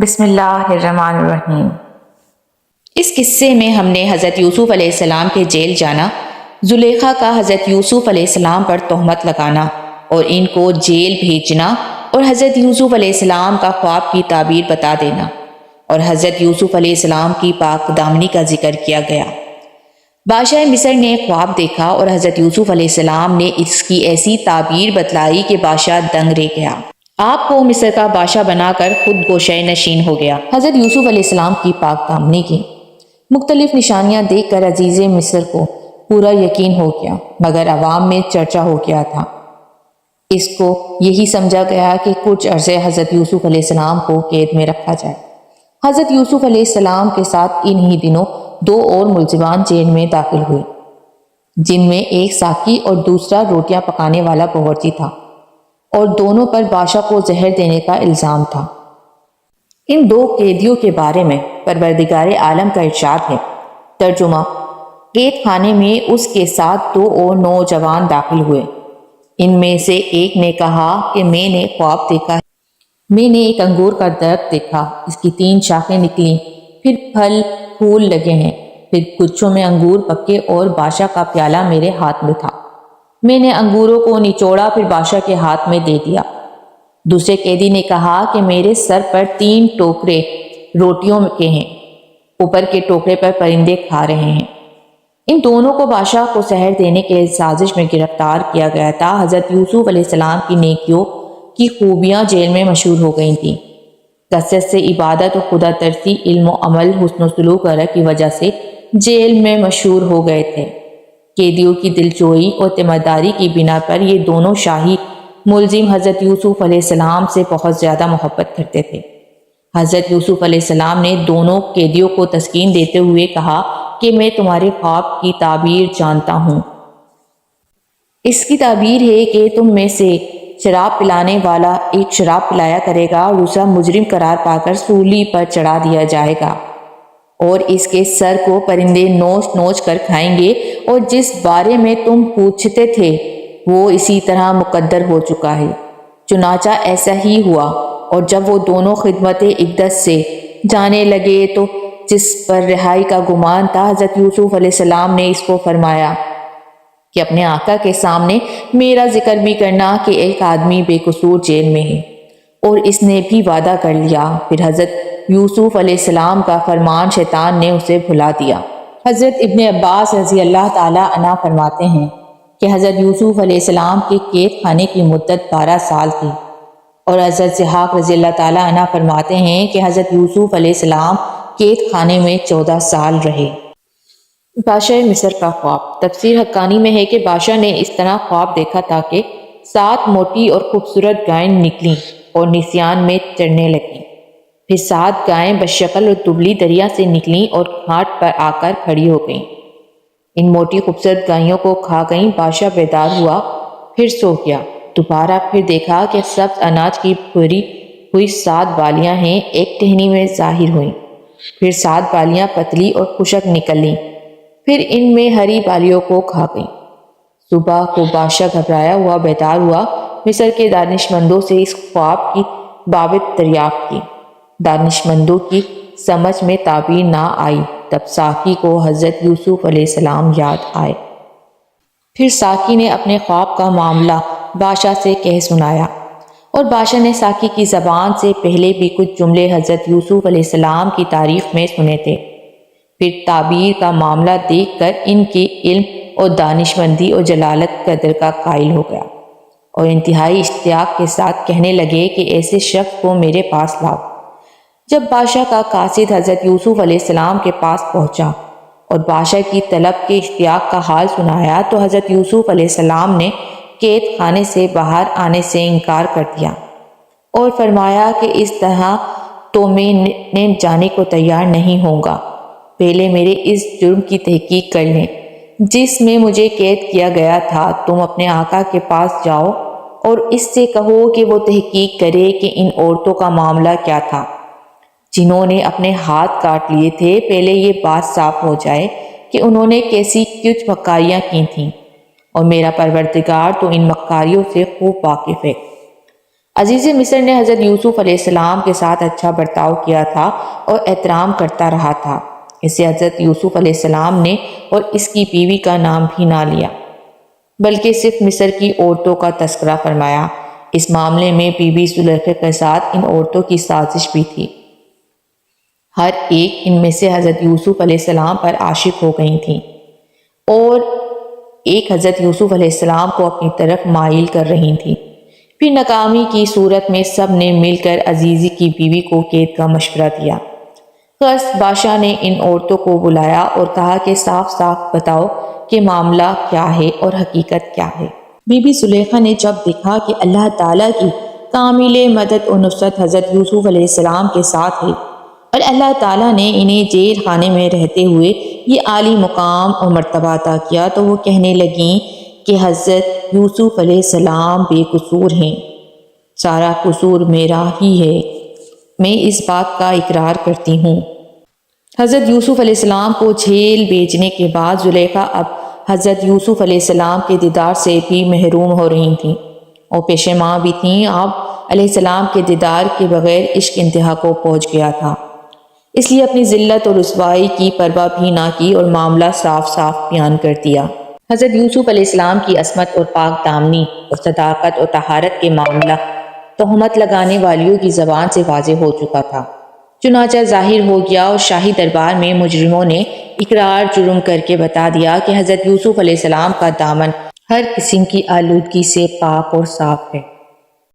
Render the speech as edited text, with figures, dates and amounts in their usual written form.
بسم اللہ الرحمن الرحیم۔ اس قصے میں ہم نے حضرت یوسف علیہ السلام کے جیل جانا، زلیخا کا حضرت یوسف علیہ السلام پر تہمت لگانا اور ان کو جیل بھیجنا، اور حضرت یوسف علیہ السلام کا خواب کی تعبیر بتا دینا، اور حضرت یوسف علیہ السلام کی پاک دامنی کا ذکر کیا گیا۔ بادشاہ مصر نے خواب دیکھا اور حضرت یوسف علیہ السلام نے اس کی ایسی تعبیر بتلائی کہ بادشاہ دنگ رہ گیا۔ آپ کو مصر کا بادشاہ بنا کر خود گوشۂ نشین ہو گیا۔ حضرت یوسف علیہ السلام کی پاک دامنی کی مختلف نشانیاں دیکھ کر عزیز مصر کو پورا یقین ہو گیا، مگر عوام میں چرچا ہو گیا تھا۔ اس کو یہی سمجھا گیا کہ کچھ عرصے حضرت یوسف علیہ السلام کو قید میں رکھا جائے۔ حضرت یوسف علیہ السلام کے ساتھ انہی دنوں 2 اور ملزمان جیل میں داخل ہوئے، جن میں ایک ساقی اور دوسرا روٹیاں پکانے والا باورچی تھا، اور دونوں پر بادشاہ کو زہر دینے کا الزام تھا۔ ان 2 قیدیوں کے بارے میں پروردگار عالم کا ارشاد ہے۔ ترجمہ: قید خانے میں اس کے ساتھ 2 اور نوجوان داخل ہوئے۔ ان میں سے ایک نے کہا کہ میں نے خواب دیکھا ہے۔ میں نے ایک انگور کا درخت دیکھا، اس کی 3 شاخیں نکلیں، پھر پھل پھول لگے ہیں، پھر گچھوں میں انگور پکے، اور بادشاہ کا پیالہ میرے ہاتھ میں تھا۔ میں نے انگوروں کو نچوڑا، پھر بادشاہ کے ہاتھ میں دے دیا۔ دوسرے قیدی نے کہا کہ میرے سر پر 3 ٹوکرے روٹیوں کے ہیں، اوپر کے ٹوکرے پر پرندے کھا رہے ہیں۔ ان دونوں کو بادشاہ کو زہر دینے کے سازش میں گرفتار کیا گیا تھا۔ حضرت یوسف علیہ السلام کی نیکیوں کی خوبیاں جیل میں مشہور ہو گئی تھیں۔ کثرت سے عبادت و خدا ترسی، علم و عمل، حسن و سلوک کی وجہ سے جیل میں مشہور ہو گئے تھے۔ قیدیوں کی دلجوئی اور اعتماداری کی بنا پر یہ دونوں شاہی ملزم حضرت یوسف علیہ السلام سے بہت زیادہ محبت کرتے تھے۔ حضرت یوسف علیہ السلام نے دونوں قیدیوں کو تسکین دیتے ہوئے کہا کہ میں تمہارے خواب کی تعبیر جانتا ہوں۔ اس کی تعبیر ہے کہ تم میں سے شراب پلانے والا ایک شراب پلایا کرے گا اور دوسرا مجرم قرار پا کر سولی پر چڑھا دیا جائے گا، اور اس کے سر کو پرندے نوچ نوچ کر کھائیں گے، اور جس بارے میں تم پوچھتے تھے وہ اسی طرح مقدر ہو چکا ہے۔ چنانچہ ایسا ہی ہوا، اور جب وہ دونوں خدمت اقدس سے جانے لگے تو جس پر رہائی کا گمان تھا، حضرت یوسف علیہ السلام نے اس کو فرمایا کہ اپنے آقا کے سامنے میرا ذکر بھی کرنا کہ ایک آدمی بے قصور جیل میں ہے، اور اس نے بھی وعدہ کر لیا۔ پھر حضرت یوسف علیہ السلام کا فرمان شیطان نے اسے بھلا دیا۔ حضرت ابن عباس رضی اللہ تعالیٰ عنہ فرماتے ہیں کہ حضرت یوسف علیہ السلام کے قید خانے کی مدت 12 سال تھی، اور حضرت ضحاک رضی اللہ تعالیٰ عنہ فرماتے ہیں کہ حضرت یوسف علیہ السلام قید خانے میں 14 سال رہے۔ بادشاہ مصر کا خواب۔ تفسیر حقانی میں ہے کہ بادشاہ نے اس طرح خواب دیکھا تھا کہ 7 موٹی اور خوبصورت گائیں نکلیں اور نسیان میں چرنے لگیں، پھر 7 گائیں بشکل اور دبلی دریا سے نکلیں اور گھاٹ پر آ کر کھڑی ہو گئیں۔ ان موٹی خوبصورت گائیوں کو کھا گئیں۔ بادشاہ بیدار ہوا، پھر سو گیا۔ دوبارہ پھر دیکھا کہ سبز اناج کی بھری ہوئی 7 بالیاں ہیں، ایک ٹہنی میں ظاہر ہوئیں، پھر 7 بالیاں پتلی اور خشک نکلیں، پھر ان میں ہری بالیوں کو کھا گئیں۔ صبح کو بادشاہ گھبرایا ہوا بیدار ہوا، مصر کے دانشمندوں سے اس خواب کی بابت دریافت کی۔ دانشمندوں کی سمجھ میں تعبیر نہ آئی، تب ساقی کو حضرت یوسف علیہ السلام یاد آئے۔ پھر ساقی نے اپنے خواب کا معاملہ بادشاہ سے کہہ سنایا، اور بادشاہ نے ساقی کی زبان سے پہلے بھی کچھ جملے حضرت یوسف علیہ السلام کی تعریف میں سنے تھے۔ پھر تعبیر کا معاملہ دیکھ کر ان کے علم اور دانشمندی اور جلالت قدر کا قائل ہو گیا، اور انتہائی اشتیاق کے ساتھ کہنے لگے کہ ایسے شخص کو میرے پاس لاؤ۔ جب بادشاہ کا قاصد حضرت یوسف علیہ السلام کے پاس پہنچا اور بادشاہ کی طلب کے اشتیاق کا حال سنایا، تو حضرت یوسف علیہ السلام نے قید خانے سے باہر آنے سے انکار کر دیا، اور فرمایا کہ اس طرح تو میں جانے کو تیار نہیں ہوں گا۔ پہلے میرے اس جرم کی تحقیق کر لیں جس میں مجھے قید کیا گیا تھا۔ تم اپنے آقا کے پاس جاؤ اور اس سے کہو کہ وہ تحقیق کرے کہ ان عورتوں کا معاملہ کیا تھا جنہوں نے اپنے ہاتھ کاٹ لیے تھے۔ پہلے یہ بات صاف ہو جائے کہ انہوں نے کیسی کچھ مکاریاں کی تھیں، اور میرا پروردگار تو ان مکاریوں سے خوب واقف ہے۔ عزیز مصر نے حضرت یوسف علیہ السلام کے ساتھ اچھا برتاؤ کیا تھا اور احترام کرتا رہا تھا۔ اسے حضرت یوسف علیہ السلام نے اور اس کی بیوی کا نام بھی نہ لیا، بلکہ صرف مصر کی عورتوں کا تذکرہ فرمایا۔ اس معاملے میں بی بی زلیخا کے ساتھ ان عورتوں کی سازش بھی تھی۔ ہر ایک ان میں سے حضرت یوسف علیہ السلام پر عاشق ہو گئی تھیں اور ایک حضرت یوسف علیہ السلام کو اپنی طرف مائل کر رہی تھیں۔ پھر ناکامی کی صورت میں سب نے مل کر عزیزی کی بیوی کو قید کا مشورہ دیا۔ غصب بادشاہ نے ان عورتوں کو بلایا اور کہا کہ صاف صاف بتاؤ کہ معاملہ کیا ہے اور حقیقت کیا ہے۔ بی بی زلیخا نے جب دیکھا کہ اللہ تعالیٰ کی کامل مدد و نصرت حضرت یوسف علیہ السلام کے ساتھ ہے اور اللہ تعالیٰ نے انہیں جیل خانے میں رہتے ہوئے یہ عالی مقام اور مرتبہ عطا کیا، تو وہ کہنے لگیں کہ حضرت یوسف علیہ السلام بے قصور ہیں، سارا قصور میرا ہی ہے، میں اس بات کا اقرار کرتی ہوں۔ حضرت یوسف علیہ السلام کو جیل بھیجنے کے بعد زلیخا اب حضرت یوسف علیہ السلام کے دیدار سے بھی محروم ہو رہی تھیں اور پیشیماں بھی تھیں۔ آپ علیہ السلام کے دیدار کے بغیر عشق انتہا کو پہنچ گیا تھا، اس لیے اپنی ذلت اور رسوائی کی پرواہ بھی نہ کی اور معاملہ صاف صاف بیان کر دیا۔ حضرت یوسف علیہ السلام کی عصمت اور پاک دامنی اور صداقت اور طہارت کے معاملہ تہمت لگانے والیوں کی زبان سے واضح ہو چکا تھا، چنانچہ ظاہر ہو گیا اور شاہی دربار میں مجرموں نے اقرار جرم کر کے بتا دیا کہ حضرت یوسف علیہ السلام کا دامن ہر قسم کی آلودگی سے پاک اور صاف ہے۔